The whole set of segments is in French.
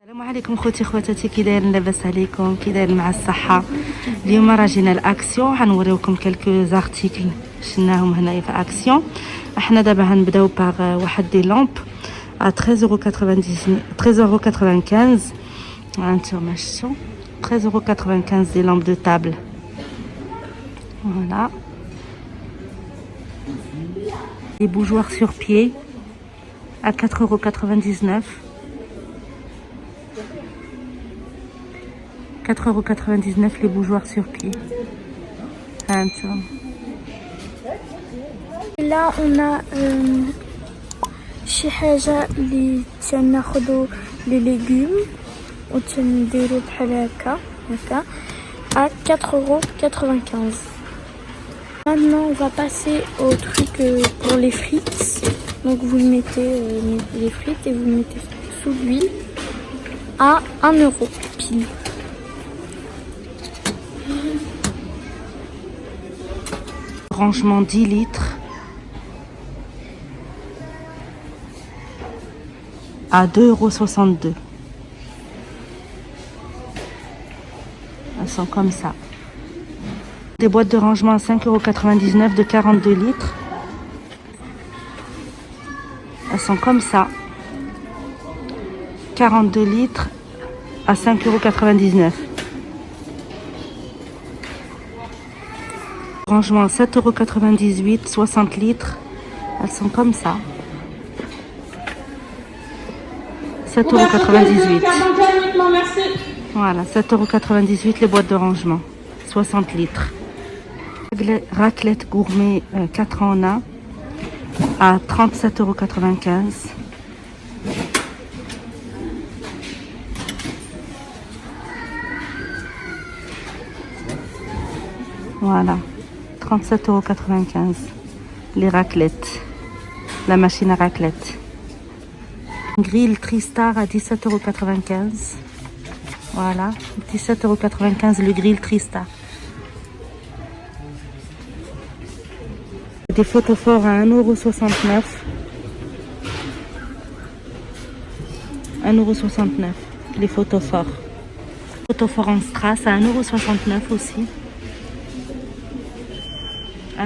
السلام عليكم خوتي خواتاتي، كي دايرين؟ لاباس عليكم؟ كي دايرين مع الصحه؟ اليوم راه جينا الاكسيون، غنوريوكم كلكو زارتيكل شناهم هنايا في اكسيون. احنا دابا غنبداو باغ واحد دي لامب ا 13,95 هانتوما شفتو 13,95 دي لامب دو تابل. فوالا دي بougeoirs sur pied à 4,99 4,99 les bougeoirs sur pied. Là on a شي حاجة اللي تناخدو لي ليغوم وتنديرو بحال هكا à 4,95 €. Maintenant on va passer au truc pour les frites. Donc vous mettez les frites et vous le mettez sous l'huile à 1 € pile. Rangement 10 litres à 2,62 €. Elles sont comme ça. Des boîtes de rangement à 5,99 € de 42 litres. Elles sont comme ça. 42 litres à 5,99 €. Rangement 7,98 €, 60 litres. Elles sont comme ça. 7,98 €. Voilà, 7,98 € les boîtes de rangement. 60 litres. Raclette gourmet 4 en 1 à 37,95 €. Voilà. 37,95 € les raclettes, la machine à raclette. Grill Tristar à 17,95 €. Voilà, 17,95 € le grill Tristar. Des photophores à 1,69 €. 1,69 € les photophores. Photophores en strass à 1,69 € aussi.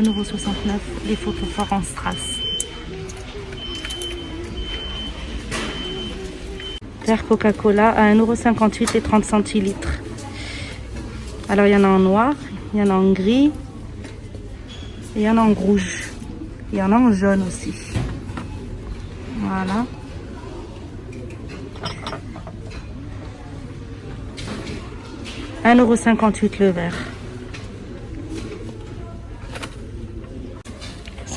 1,69 € les photophores en strass. Verre Coca-Cola à 1,58 € et 30 centilitres. Alors il y en a en noir, il y en a en gris, et il y en a en rouge. Il y en a en jaune aussi. Voilà. €1,58 € le verre.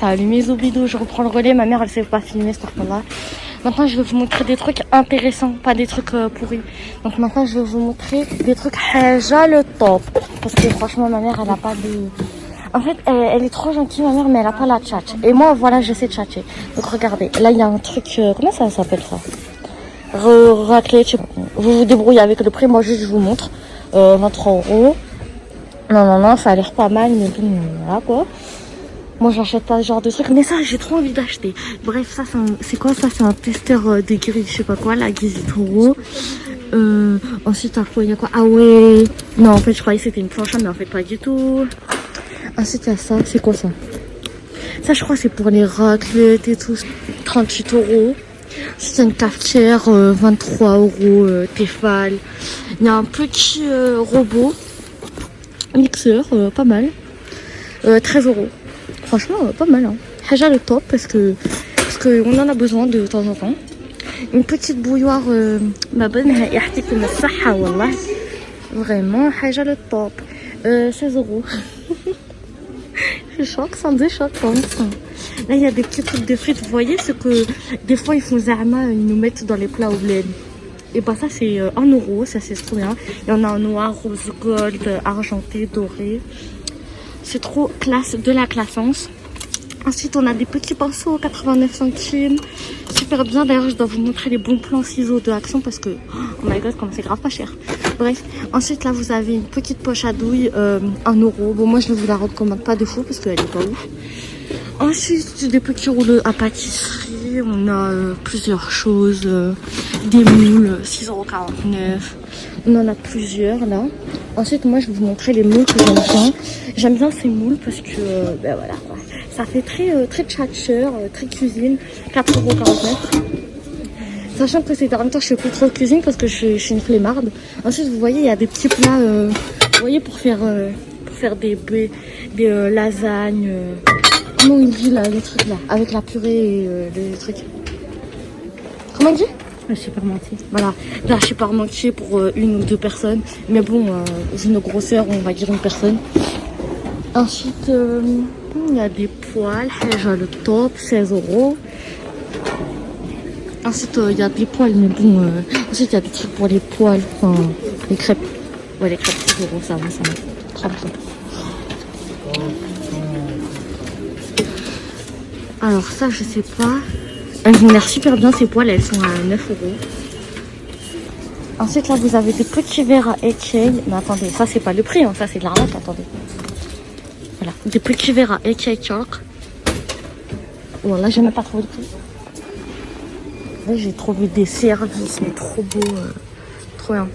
Salut mes oubidous, je reprends le relais. Ma mère elle sait pas filmer ce truc-là. Maintenant je vais vous montrer des trucs intéressants, pas des trucs pourris. Donc maintenant je vais vous montrer des trucs haja le top. Parce que franchement ma mère elle a pas de... En fait elle est trop gentille ma mère, mais elle a pas la tchatch. Et moi voilà je sais tchatcher. Donc regardez, là il y a un truc, comment ça s'appelle ça, raclette. Vous vous débrouillez avec le prix, moi juste je vous montre. 23 €. Non, ça a l'air pas mal, mais bon, voilà quoi. Moi j'achète pas ce genre de truc, mais ça j'ai trop envie d'acheter. Bref, ça c'est quoi ça? C'est un testeur de grille, je sais pas quoi, la Gizitoro. Ensuite après il y a quoi? Ah ouais, non en fait je croyais que c'était une planche, mais en fait pas du tout. Ensuite il y a ça, c'est quoi ça? Ça je crois c'est pour les raclettes et tout, 38 €. C'est une cafetière, 23 € Tefal. Il y a un petit robot mixeur, pas mal, 13 €. Franchement pas mal, hein. Haja le top parce que on en a besoin de temps en temps. Une petite bouilloire ma bonne vraiment haja le top. 16 €. Je choque, ça me déchoque. Là il y a des petits trucs de frites, vous voyez ce que des fois ils font zama, ils nous mettent dans les plats au bled. Et bah ça c'est 1 €, ça c'est trop bien. Il y en a en noir, rose gold, argenté, doré. C'est trop classe, de la classance. Ensuite on a des petits pinceaux 89 centimes. Super bien, d'ailleurs je dois vous montrer les bons plans ciseaux de Action parce que oh my god comme c'est grave pas cher. Bref, ensuite là vous avez une petite poche à douille, 1 €. Bon moi je ne vous la recommande pas de fou parce qu'elle est pas ouf. Ensuite des petits rouleaux à pâtisserie, on a plusieurs choses. Des moules, 6,49 €. On en a plusieurs là. Ensuite, moi, je vais vous montrer les moules que j'aime bien. J'aime bien ces moules parce que, ben voilà, ça fait très tchatcheur, très cuisine. 4,49 €. Sachant que ces derniers temps, je fais plus trop de cuisine parce que je suis une flemmarde. Ensuite, vous voyez, il y a des petits plats, vous voyez, pour faire des lasagnes. Comment il dit là, les trucs là, avec la purée et les trucs. Comment il dit? Hachis parmentier. Voilà, de l'hachis parmentier pour une ou deux personnes. Mais bon, vu nos grosseurs, on va dire une personne. Ensuite, il y a des poils. Déjà le top, 16 €. Ensuite, il y a des poils, mais bon. Ensuite, il y a des trucs pour les poils. Enfin, les crêpes. Ouais, les crêpes, 6 €, ça va. 30 €. Alors, ça, je sais pas. Elles ont l'air super bien, ces poils. Elles sont à 9 €. Ensuite, là, vous avez des petits verres à écailles. Mais attendez, ça, c'est pas le prix. Hein. Ça, c'est de l'arnaque. Attendez. Voilà. Des petits verres à écailles. Voilà, j'ai même pas trouvé le prix. Là, j'ai trouvé des services, mais trop beaux. Trop bien.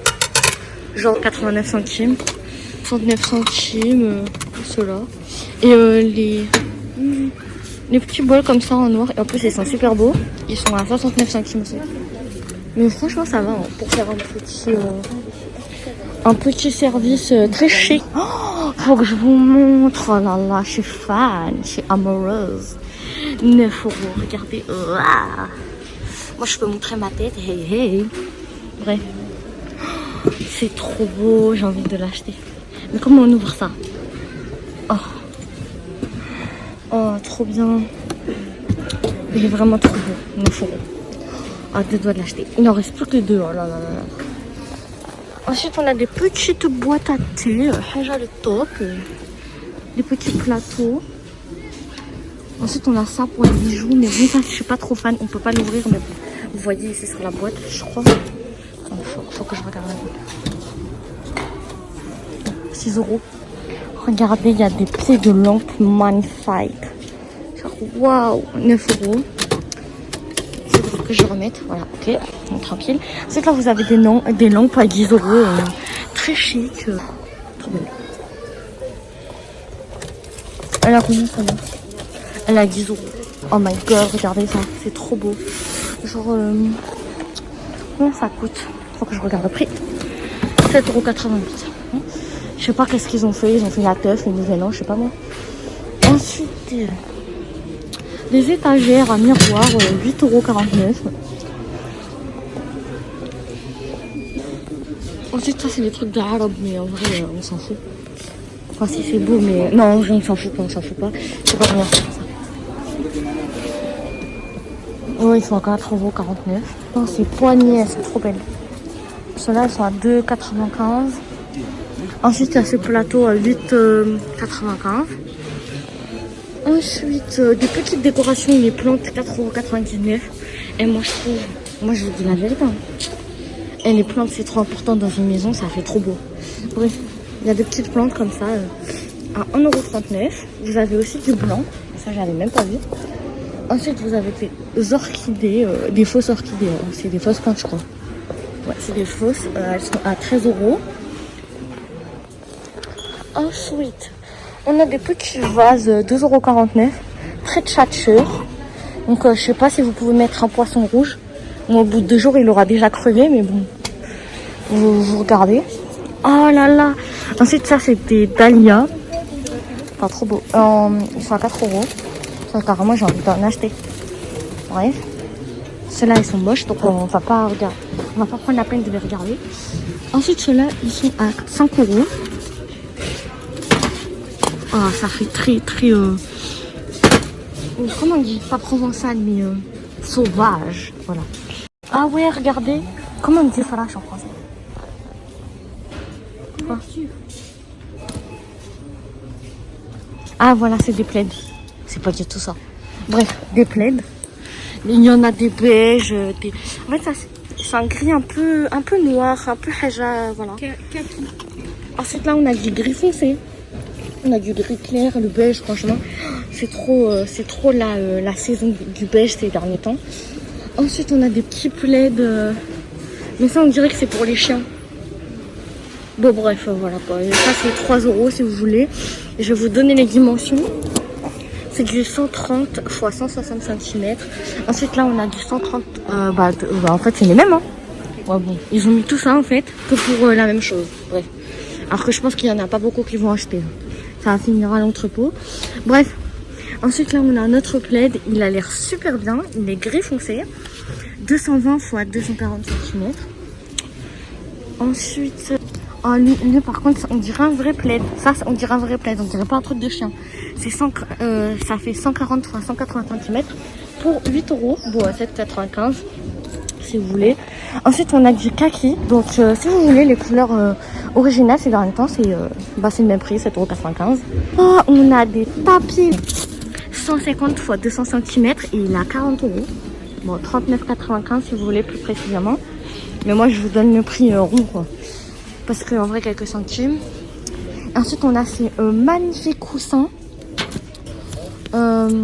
Genre 89 centimes. 69 centimes. Ceux-là. Et les petits bols comme ça en noir. Et en plus, ils sont super beaux. Ils sont à 69 centimes aussi. Mais franchement, ça va hein, pour faire un petit service très chic. Oh, faut que je vous montre. Oh là là, je suis fan. Je suis amoureuse. 9 €. Regardez. Ouah. Moi, je peux montrer ma tête. Hey, hey. Bref. C'est trop beau. J'ai envie de l'acheter. Mais comment on ouvre ça? Oh, trop bien. Il est vraiment trop beau. 9 €. Ah, 2 doigts de l'acheter. Il n'en reste plus que 2. Oh là là là. Ensuite, on a des petites boîtes à thé. Déjà le top. Des petits plateaux. Ensuite, on a ça pour les bijoux. Mais bon, ça, je suis pas trop fan. On peut pas l'ouvrir. Mais bon, vous voyez ici sur la boîte, je crois. Faut que je regarde la boîte. 6 €. Regardez, il y a des pieds de lampe magnifiques. Waouh, 9 €. Il faut que je remette. Voilà, ok, donc, tranquille. Ensuite, là, vous avez des lampes à 10 €. Très chic. Trop belle. Elle a combien ça? Elle a 10 €. Oh my god, regardez ça. C'est trop beau. Genre, combien ça coûte? Faut que je regarde le prix. 7,88 €. Je sais pas qu'est-ce qu'ils ont fait. Ils ont fait la teuf, les nouvel an, je sais pas moi. Ensuite, des étagères à miroir, 8,49 €. Ensuite, ça, c'est des trucs d'arabe, mais en vrai, on s'en fout. Enfin, si c'est beau, mais non, en vrai, on s'en fout pas, Je sais pas combien c'est ça. Oh, ils sont à 4,49 €. Non, ces poignets, c'est trop belle. Ceux-là, ils sont à 2,95 €. Ensuite, il y a ce plateau à 8,95 €. Ensuite, des petites décorations, les plantes, 4,99 €. Et moi, je vous dis la vérité. Hein. Et les plantes, c'est trop important dans une maison, ça fait trop beau. Bref, il y a des petites plantes comme ça, à 1,39 €. Vous avez aussi du blanc, ça, j'avais même pas vu. Ensuite, vous avez des orchidées, des fausses orchidées. C'est des fausses plantes, je crois. Ouais, c'est des fausses, elles sont à 13 €. Ensuite, on a des petits vases, 2,49 €, très tchatcheur. Donc, je sais pas si vous pouvez mettre un poisson rouge. Bon, au bout de 2 jours, il aura déjà crevé, mais bon, vous regardez. Oh là là. Ensuite, ça, c'est des dahlias. Pas trop beau. Ils sont à 4 €. Ça, carrément, j'ai envie d'en acheter. Bref. Ceux-là, ils sont moches, donc on va pas regarder. On va pas prendre la peine de les regarder. Ensuite, ceux-là, ils sont à 5 €. Oh, ça fait très... comment on dit? Pas provençal, mais sauvage. Voilà. Ah ouais, regardez. Comment on dit ça là en français? Quoi? Ah voilà, c'est des plaids. C'est pas du tout ça. Bref, des plaids. Il y en a des beiges, des... En fait, ça, c'est un gris un peu noir, un peu haja, voilà. Ensuite, là, on a du gris foncé. On a du gris clair, le beige, franchement, c'est trop la saison du beige ces derniers temps. Ensuite, on a des petits plaids, mais ça, on dirait que c'est pour les chiens. Bon, bref, voilà quoi. Ça, c'est 3 € si vous voulez. Et je vais vous donner les dimensions. C'est du 130 x 160 cm. Ensuite, là, on a du 130. En fait, c'est les mêmes. Hein. Ouais, bon. Ils ont mis tout ça, en fait, que pour la même chose. Bref. Alors que je pense qu'il n'y en a pas beaucoup qui vont acheter. Ça va finir à l'entrepôt. Bref. Ensuite, là, on a un autre plaid. Il a l'air super bien. Il est gris foncé. 220 x 240 cm. Ensuite, lui, par contre, on dirait un vrai plaid. Ça, on dirait un vrai plaid. On dirait pas un truc de chien. Ça fait 140 x 180 cm pour 8 €. Bon, à 7,95 si vous voulez. Ensuite, on a du kaki. Donc, si vous voulez, les couleurs originales, ces derniers temps, c'est le même prix, 7,95 €. Oh, on a des tapis 150 x 200 cm et il a 40 €. Bon, 39,95 si vous voulez plus précisément. Mais moi, je vous donne le prix rond, quoi. Parce qu'en vrai, quelques centimes. Ensuite, on a ces magnifiques coussins.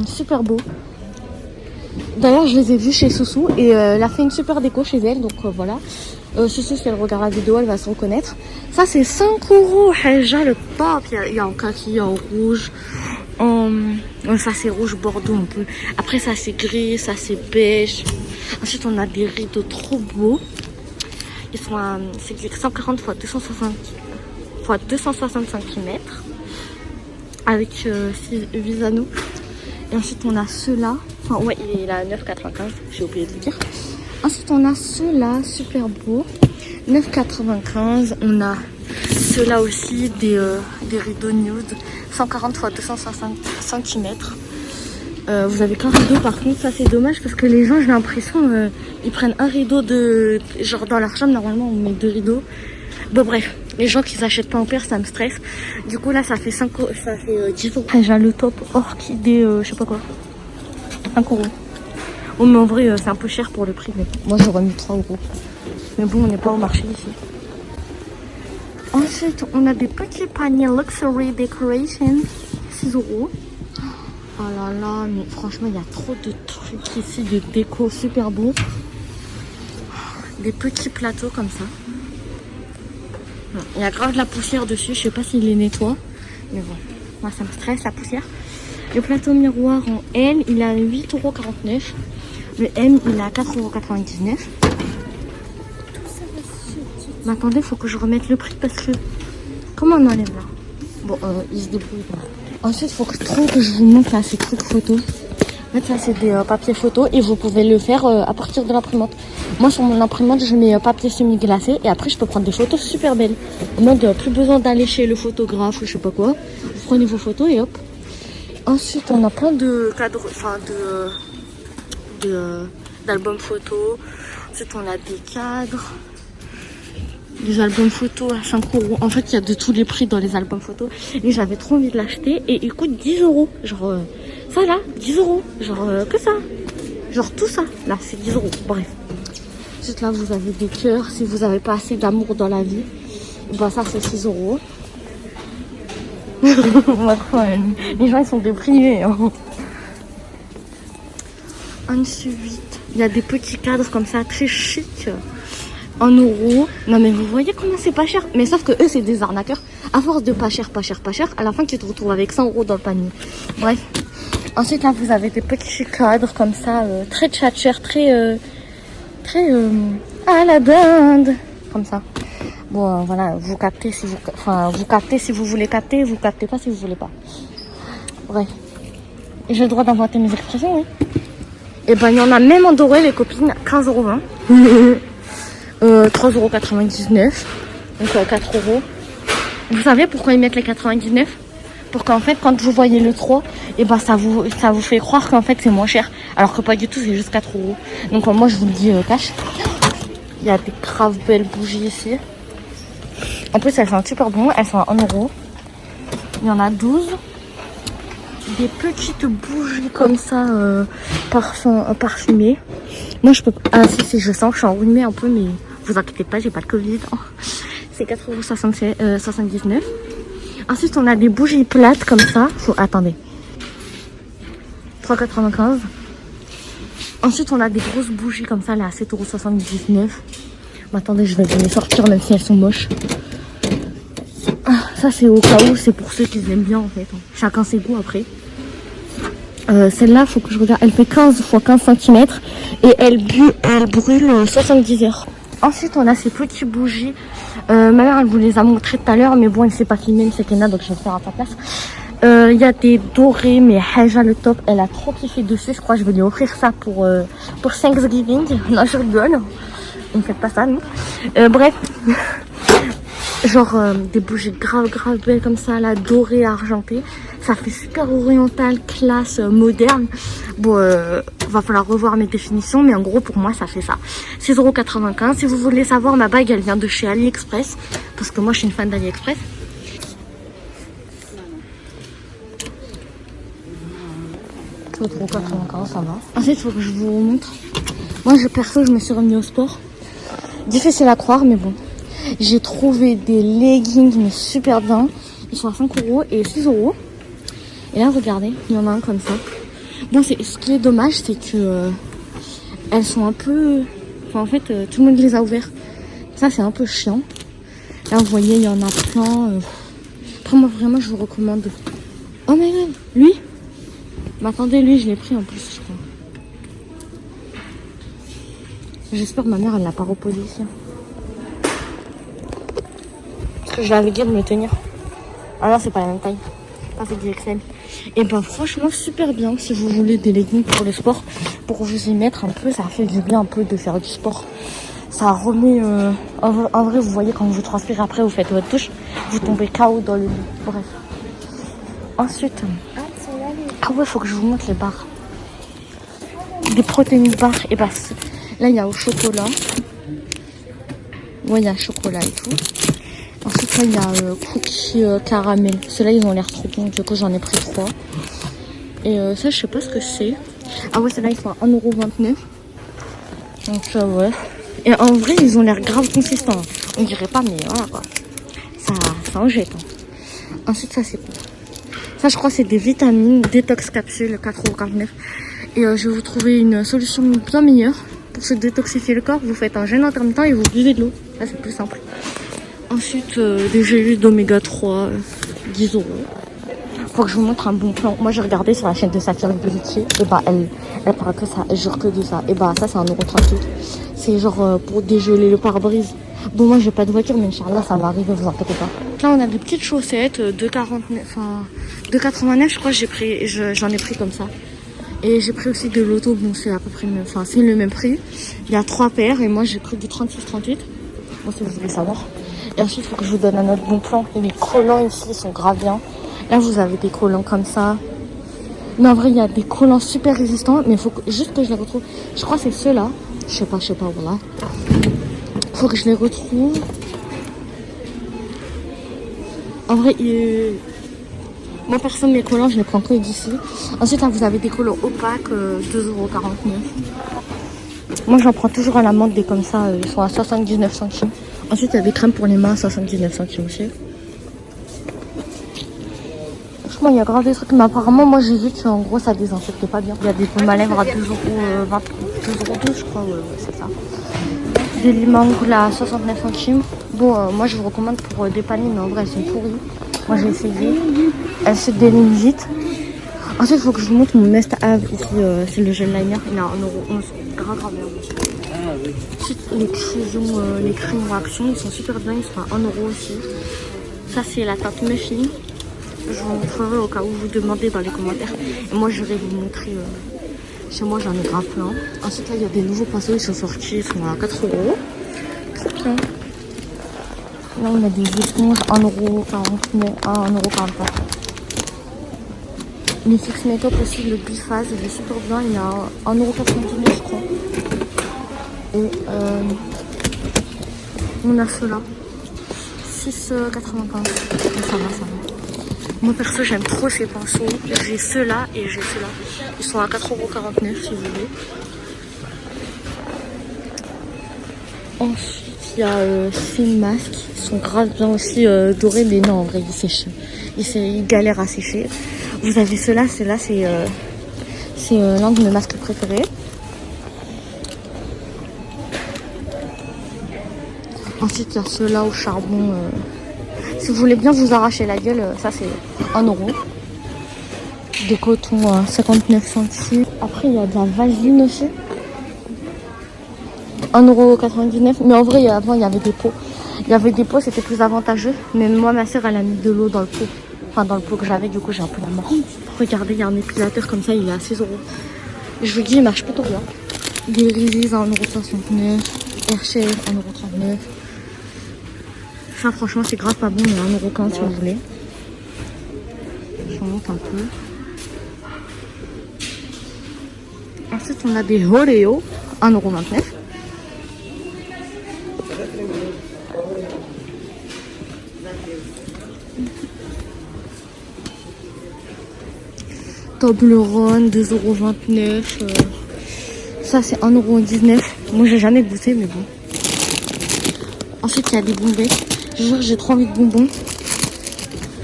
Super beaux. D'ailleurs, je les ai vus chez Soussou et elle a fait une super déco chez elle. Donc, voilà. Soussou, si elle regarde la vidéo, elle va se reconnaître. Ça, c'est 5 €. Déjà, le top. Il y a en kaki, en rouge. Ça, c'est rouge bordeaux un peu. Après, ça, c'est gris. Ça, c'est beige. Ensuite, on a des rideaux trop beaux. Ils sont c'est du 140 x 265 cm avec 8 anneaux. Et ensuite on a ceux-là. Enfin ouais, il est à 9,95. J'ai oublié de le dire. Ensuite on a ceux-là, super beaux. 9,95. On a ceux-là aussi, des rideaux nude. 140 x 260 cm. Vous avez qu'un rideau, par contre ça c'est dommage parce que les gens, j'ai l'impression ils prennent un rideau de genre dans leur chambre. Normalement on met 2 rideaux. Bon bref, les gens qui s'achètent pas en paire, ça me stresse. Du coup là ça fait 10 €. J'ai le top orchidée, je sais pas quoi, 5 €. Oh mais en vrai c'est un peu cher pour le prix, mais moi j'aurais mis 3 €. Mais bon, on n'est pas au marché ici. Ensuite on a des petits paniers luxury decoration, 6 €. Oh là là, mais franchement, il y a trop de trucs ici, de déco super beau. Des petits plateaux comme ça. Il y a grave de la poussière dessus, je sais pas s'il les nettoie. Mais bon, moi ça me stresse la poussière. Le plateau miroir en L, il a 8,49 €. Le M, il a 4,99 €. Mais attendez, il faut que je remette le prix parce que... Comment on enlève là? Bon, il se débrouille. Ensuite, il faut que je vous montre là, ces trucs photos. En fait, ça, c'est des papiers photos et vous pouvez le faire à partir de l'imprimante. Moi, sur mon imprimante, je mets papier semi-glacé et après, je peux prendre des photos super belles. En mode, plus besoin d'aller chez le photographe ou je sais pas quoi. Vous prenez vos photos et hop. Ensuite, on a plein de cadres, enfin, d'albums photos. Ensuite, on a des cadres. Des albums photos à 5 €. En fait, il y a de tous les prix dans les albums photos. Et j'avais trop envie de l'acheter. Et il coûte 10 €. Genre, ça là, 10 €. Genre, que ça. Genre, tout ça. Là, c'est 10 €. Bref. Juste là, vous avez des cœurs. Si vous n'avez pas assez d'amour dans la vie, bah, ça, c'est 6 €. Les gens, ils sont déprimés. Hein. Ensuite, il y a des petits cadres comme ça, très chic. 1 €. Non mais vous voyez comment c'est pas cher. Mais sauf que eux c'est des arnaqueurs. À force de pas cher, à la fin tu te retrouves avec 100 € dans le panier. Bref. Ensuite là vous avez des petits cadres comme ça, très tchatcher, très à la dinde. Comme ça. Bon voilà, vous captez si vous voulez capter, vous captez pas si vous voulez pas. Bref. Et j'ai le droit d'inventer mes expressions, oui. Et ben il y en a même en doré les copines, 15,20 €. 3,99 €, donc 4 €. Vous savez pourquoi ils mettent les 99? Pour qu'en fait quand vous voyez le 3, et ben ça vous fait croire qu'en fait c'est moins cher, alors que pas du tout, c'est juste 4 €. Donc moi je vous le dis cash. Il y a des graves belles bougies ici. En plus elles sont super bonnes, elles sont à 1 €. Il y en a 12. Des petites bougies comme ça, parfumées. Moi je peux pas. Ah si, je sens que je suis enrhumée un peu, mais vous inquiétez pas, j'ai pas de Covid. Oh. C'est 4,79 €. Ensuite, on a des bougies plates comme ça. Attendez. 3,95 €. Ensuite, on a des grosses bougies comme ça, là, à 7,79 €. Mais attendez, je vais les sortir même si elles sont moches. Ça, c'est au cas où, c'est pour ceux qui aiment bien en fait. Chacun ses goûts après. Celle-là, faut que je regarde. Elle fait 15 x 15 cm et elle brûle 70 heures. Ensuite, on a ces petites bougies. Ma mère, elle vous les a montrées tout à l'heure, mais bon, elle ne s'est pas filmée, mais c'est Kenna, donc je vais le faire à ta place. Il y a des dorés, mais Haja le top, elle a trop kiffé dessus. Je crois que je vais lui offrir ça pour Thanksgiving. Non, je rigole. Ne faites pas ça, non. Bref. Genre des bougies grave belles comme ça, là, dorées, argentées. Ça fait super oriental, classe, moderne. Bon, va falloir revoir mes définitions, mais en gros, pour moi, ça fait ça. 6,95 €. Si vous voulez savoir, ma bague, elle vient de chez AliExpress. Parce que moi, je suis une fan d'AliExpress. Ça va. Ensuite, il faut que je vous montre. Moi, perso, je me suis remis au sport. Difficile à croire, mais bon. J'ai trouvé des leggings, mais super bien. Ils sont à 5 € et 6 €. Et là, regardez, il y en a un comme ça. Bon, ce qui est dommage, c'est que elles sont un peu... Enfin, en fait, tout le monde les a ouverts. Ça, c'est un peu chiant. Là, vous voyez, il y en a plein. Après, moi, vraiment, je vous recommande. Oh my god, lui? Mais attendez, lui, je l'ai pris en plus, je crois. J'espère que ma mère, elle l'a pas reposé ici. Parce que je l'avais dit de me tenir. Ah non, c'est pas la même taille. Ah, c'est du XL. Et ben franchement, super bien si vous voulez des leggings pour le sport. Pour vous y mettre un peu, ça fait du bien un peu de faire du sport. Ça remet... En vrai, vous voyez, quand vous transpirez après, vous faites votre douche, vous tombez KO dans le lit. Bref. Ensuite... Ah ouais, faut que je vous montre les barres. Des protéines barres. Et bah, là, il y a au chocolat. Ouais, il y a chocolat et tout. Ensuite, là, il y a cookies caramel. Ceux-là, ils ont l'air trop bons. Du coup, j'en ai pris 3. Et ça, je sais pas ce que c'est. Ah ouais, ceux-là, ils sont à 1,29 €. Donc, ouais. Et en vrai, ils ont l'air grave consistants. On dirait pas, mais voilà quoi. Ça en jette. Hein. Ensuite, ça, c'est quoi? Ça, je crois, c'est des vitamines, détox capsules, 4,49 €. Et je vais vous trouver une solution bien meilleure. Pour se détoxifier le corps, vous faites un jeûne intermittent et vous buvez de l'eau. Là, c'est plus simple. Ensuite, des gélules d'oméga 3, 10 €. Faut que je vous montre un bon plan. Moi, j'ai regardé sur la chaîne de Safia Beauty. Et bah, elle parle que ça. Elle jure que de ça. Et bah, ça, c'est 1,38 €. C'est genre pour dégeler le pare-brise. Bon, moi, j'ai pas de voiture, mais Inch'Allah, ça va arriver, vous inquiétez pas. Là, on a des petites chaussettes de 2,89, je crois, j'en ai pris comme ça. Et j'ai pris aussi de l'auto, bon, c'est à peu près c'est le même prix. Il y a 3 paires et moi, j'ai pris du 36-38. Bon, si vous voulez savoir. Et ensuite, il faut que je vous donne un autre bon plan. Et les collants ici sont grave bien. Là, vous avez des collants comme ça. Mais en vrai, il y a des collants super résistants. Mais il faut juste que je les retrouve. Je crois que c'est ceux-là. Je sais pas, voilà. Faut que je les retrouve. En vrai, moi, personne, mes collants, je les prends que d'ici. Ensuite, là, vous avez des collants opaques, 2,49 €. Moi, j'en prends toujours à la menthe des comme ça. Ils sont à 79 centimes. Ensuite, il y a des crèmes pour les mains à 79 centimes aussi. Franchement, il y a grave des trucs. Mais apparemment, moi, j'ai vu qu'en gros, ça désinfecte pas bien. Il y a des baumes à lèvres à 2,20 €, je crois. Ouais, c'est ça. Des limangues là à 69 centimes. Bon, moi, je vous recommande pour dépanner, mais en vrai, elles sont pourries. Moi, j'ai essayé. Elles se délignent vite. Ensuite, il faut que je vous montre mon Must Have. Ici, c'est le gel liner. Il est à 1,11 €. Grave bien. Ensuite, les crayons action, ils sont super bien. Ils sont à 1 € aussi. Ça, c'est la teinte Muffin. Je vous montrerai au cas où vous demandez dans les commentaires. Et moi, je vais vous montrer. Chez moi, j'en ai grave plein. Ensuite, là, il y a des nouveaux pinceaux. Ils sont sortis. Ils sont à 4 €. Trop bien. Là, on a des éponges 1,49 €, 1,44 €. Les Fix Makeup aussi, le biphase, il est super bien. Il y a 1,99 €, je crois. Et on a ceux-là. 6,95 €. Ça va. Moi, perso, j'aime trop ces pinceaux. J'ai ceux-là et j'ai ceux-là. Ils sont à 4,49 € si vous voulez. Ensuite, il y a 6 masques. Ils sont grave bien aussi dorés, mais non, en vrai, ils sèchent. Ils galèrent à sécher. Vous avez ceux-là, c'est l'un de mes masques préférés. Ensuite, il y a ceux-là au charbon. Si vous voulez bien vous arracher la gueule, ça c'est 1 €. Des cotons à 59 centimes. Après, il y a de la vaseline aussi. 1,99 €. Mais en vrai, avant, il y avait des pots. Il y avait des pots, c'était plus avantageux. Mais moi, ma soeur, elle a mis de l'eau dans le pot. Enfin, dans le pot que j'avais, du coup, j'ai un peu la mort. Regardez, il y a un épilateur comme ça, il est à 6 €. Je vous dis, il marche plutôt bien. Des Rizis à 1,69 €. Hershey, 1,39 €. Ça, franchement, c'est grave pas bon, mais 1,15 € si vous voulez. Je remonte un peu. Ensuite, on a des Oreo, 1,29 €. Toblerone, 2,29 €. Ça, c'est 1,19 €. Moi, j'ai jamais goûté, mais bon. Ensuite, il y a des bonbons. Je jure, j'ai trop envie de bonbons.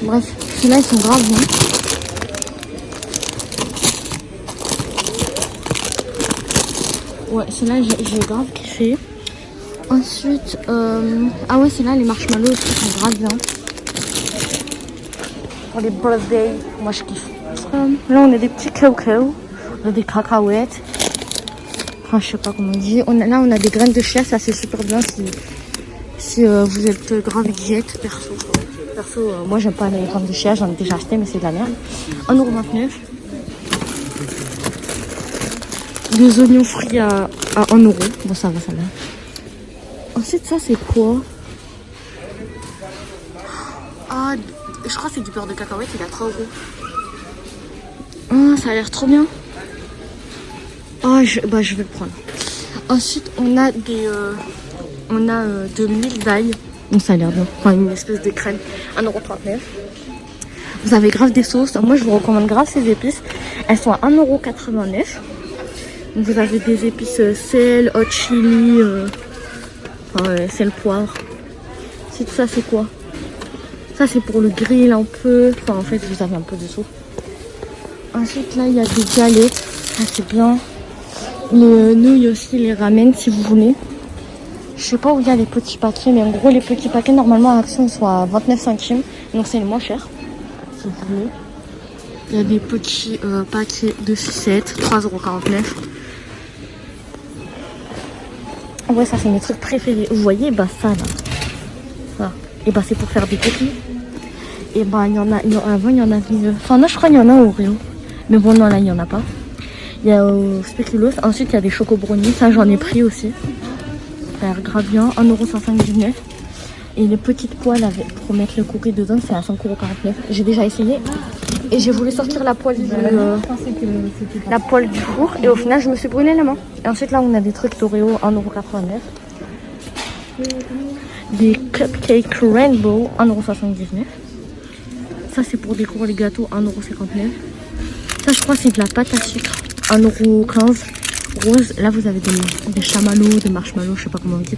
Bref, ceux-là, ils sont grave bons. Ouais, ceux-là, j'ai grave kiffé. Ensuite, ah ouais, ceux-là, les marshmallows aussi sont grave bien. Pour les birthdays, moi, je kiffe. Là, on a des petits coco. On a des cacahuètes. Enfin, je sais pas comment on dit. Là, on a des graines de chia. Ça, c'est super bien si vous êtes grave diète, perso. Moi, j'aime pas les graines de chia. J'en ai déjà acheté, mais c'est de la merde. 1,29 €. Des oignons frits à 1 €. Bon, ça va, ça va. Ensuite, ça, c'est quoi? Ah, je crois que c'est du beurre de cacahuète. Il est à 3 €. Ah, ça a l'air trop bien. Ah, je vais le prendre. Ensuite, on a de l'huile d'ail. Bon, ça a l'air bien. Enfin, une espèce de crème. 1,39 €. Vous avez grave des sauces. Moi, je vous recommande grave ces épices. Elles sont à 1,89 €. Vous avez des épices sel, hot chili, sel, poivre. C'est tout ça, c'est quoi? Ça, c'est pour le grill un peu. Enfin, en fait, vous avez un peu de sauce. Ensuite, là, il y a des galettes. Ça, c'est bien. Les nouilles aussi, les ramen, si vous voulez. Je sais pas où il y a les petits paquets, mais en gros, les petits paquets, normalement, à Action, ils sont à 29 centimes. Donc, c'est le moins cher, si vous voulez. Il y a des petits paquets de 6-7, 3,49 €. Ouais, ça, c'est mes trucs préférés. Vous voyez, bah, ça, là. Voilà. Et bah, c'est pour faire des cookies. Et bah, avant, il y en avait... Enfin, non, je crois qu'il y en a au Oreo. Mais bon, non, là, il n'y en a pas. Il y a au spéculoos. Ensuite, il y a des choco brownies. Ça, j'en ai pris aussi. Ça a l'air grave bien. 1,79 €. Et les petites poêles pour mettre le cookie dedans, c'est à 5,49 €. J'ai déjà essayé. Et j'ai voulu sortir la poêle du four. Et au final, je me suis brûlé la main. Et ensuite, là, on a des trucs d'Oreo, 1,89 €. Des cupcakes rainbow, 1,79 €. Ça, c'est pour décorer les gâteaux, 1,59 €. Ça, je crois, c'est de la pâte à sucre, 1,15 € rose. Là, vous avez des chamallows, des marshmallows, je sais pas comment on dit.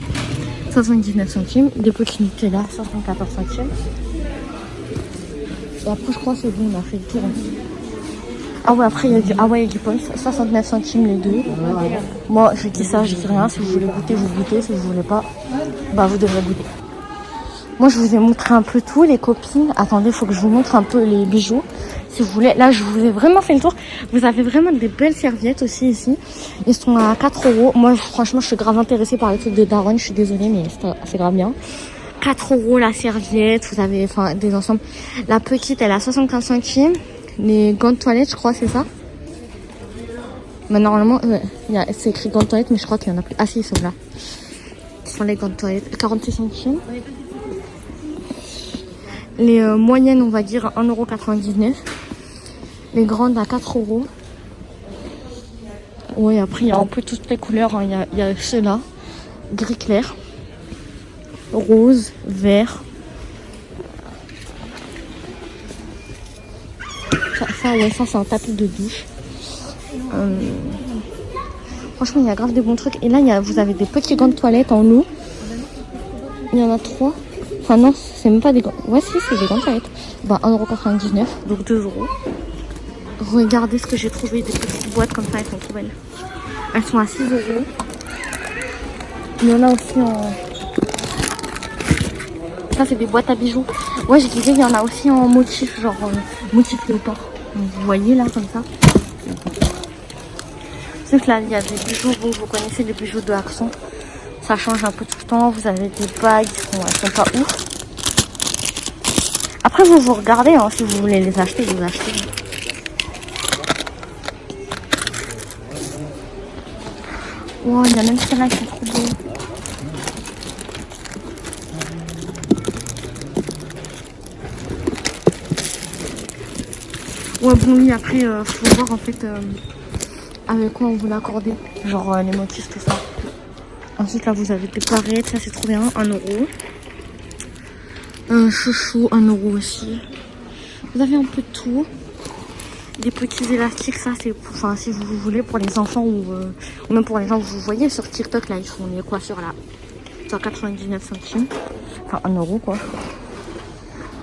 79 centimes. Des petits Nutella, 74 centimes. Et après, je crois que c'est bon, on a fait le tour. Ah ouais, après, il y a du Hawaii Points, 69 centimes les deux. Moi, je dis ça, je dis rien. Si vous voulez goûter, vous goûtez. Si vous voulez pas, bah, vous devrez goûter. Moi, je vous ai montré un peu tout, les copines. Attendez, il faut que je vous montre un peu les bijoux. Si vous voulez, là, je vous ai vraiment fait le tour. Vous avez vraiment des belles serviettes aussi ici. Ils sont à 4 €. Moi, franchement, je suis grave intéressée par les trucs de Daron. Je suis désolée, mais c'est grave bien. 4 € la serviette. Vous avez des ensembles. La petite, elle est à 75 centimes. Les gants de toilette, je crois, c'est ça. Mais normalement, c'est écrit gants de toilette, mais je crois qu'il y en a plus. Ah si, ils sont là. Ce sont les gants de toilette. 46 centimes. Les moyennes, on va dire, 1,99 €. Les grandes à 4 €. Oui, après, il y a un peu toutes les couleurs. Hein. Il y a ceux-là. Gris clair. Rose, vert. Ça c'est un tapis de douche. Franchement, il y a grave des bons trucs. Et là, vous avez des petits gants de toilette en eau. Il y en a 3. Enfin non, c'est même pas des gants. Ouais si, c'est des gants de toilette. Bah 1,99€, donc 2€. Regardez ce que j'ai trouvé, des petites boîtes comme ça, elles sont trop belles. Elles sont à 6€. Il y en a aussi en... Ça c'est des boîtes à bijoux. Ouais, je disais, il y en a aussi en motif, genre motif léopard. Vous voyez là, comme ça. C'est que là, il y a des bijoux, vous connaissez les bijoux de Accent. Ça change un peu tout le temps. Vous avez des bagues, elles sont pas ouf. Après, vous regardez, hein, si vous voulez les acheter, vous achetez. Oh, il y a même celles-là qui sont trop beaux. Ouais, bon, oui, après, faut voir en fait avec quoi on vous l'accorde. Genre les motifs, tout ça. Ensuite, là, vous avez des parettes, ça c'est trop bien, 1€. Chouchou, 1€ aussi. Vous avez un peu de tout. Des petits élastiques, ça c'est pour, enfin, si vous voulez, pour les enfants ou même pour les gens que vous voyez sur TikTok, là, ils font les coiffures là. 199 centimes. Enfin, 1€ quoi.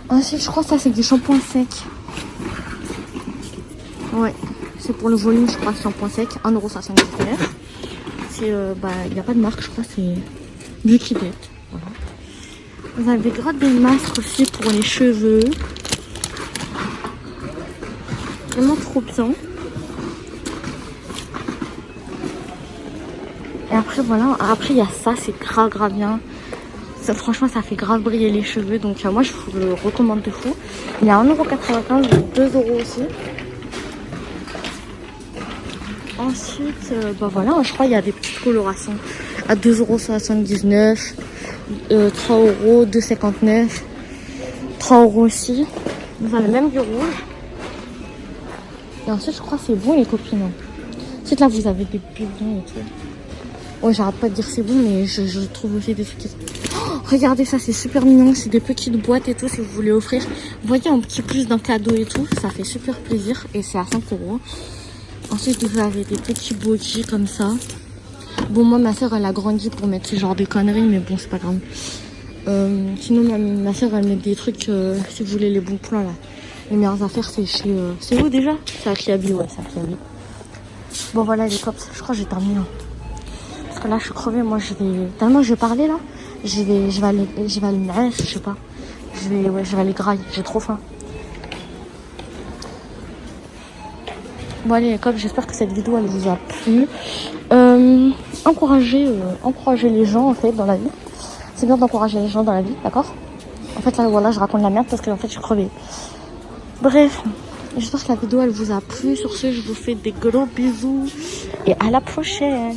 Ensuite, je crois que ça c'est des shampoings secs. Ouais, c'est pour le volume, je crois, shampoing sec, 1,79€. C'est, bah, il n'y a pas de marque, je crois, c'est Beauty Bet. Voilà. Vous avez grave des masques aussi pour les cheveux. Vraiment trop bien. Et après, voilà, après, il y a ça, c'est grave bien. Ça, franchement, ça fait grave briller les cheveux, donc moi, je vous le recommande de fou. Il est à 1,95€, 2€ aussi. Ensuite, bah voilà, je crois qu'il y a des petites colorations à 2,79€, 3€, 2,59€, 3€ aussi. Vous avez même du rouge. Et ensuite, je crois que c'est bon, les copines. Ensuite, là, vous avez des bidons et tout. Ouais, j'arrête pas de dire c'est bon, mais je trouve aussi des trucs qui... Oh, regardez ça, c'est super mignon. C'est des petites boîtes et tout, si vous voulez offrir. Vous voyez, un petit plus d'un cadeau et tout. Ça fait super plaisir. Et c'est à 5€. Ensuite, vous avez des petits bodys comme ça. Bon, moi, ma soeur, elle a grandi pour mettre ce genre de conneries, mais bon, c'est pas grave. Sinon, ma soeur, elle met des trucs, si vous voulez, les bons plans, là. Les meilleures affaires, c'est chez... c'est où, déjà? C'est à Kiabi, ouais, c'est à Kiabi. Bon, voilà, les cops. Je crois que j'ai terminé, là. Parce que là, je suis crevée. Moi, je vais... Tellement je vais parler, là. Je vais aller je sais pas. Je vais aller grailler. J'ai trop faim. Bon allez les cops, j'espère que cette vidéo elle vous a plu. Encouragez les gens en fait dans la vie. C'est bien d'encourager les gens dans la vie, d'accord? En fait là voilà, je raconte la merde parce que en fait je suis crevée. Bref, j'espère que la vidéo elle vous a plu. Sur ce, je vous fais des gros bisous et à la prochaine.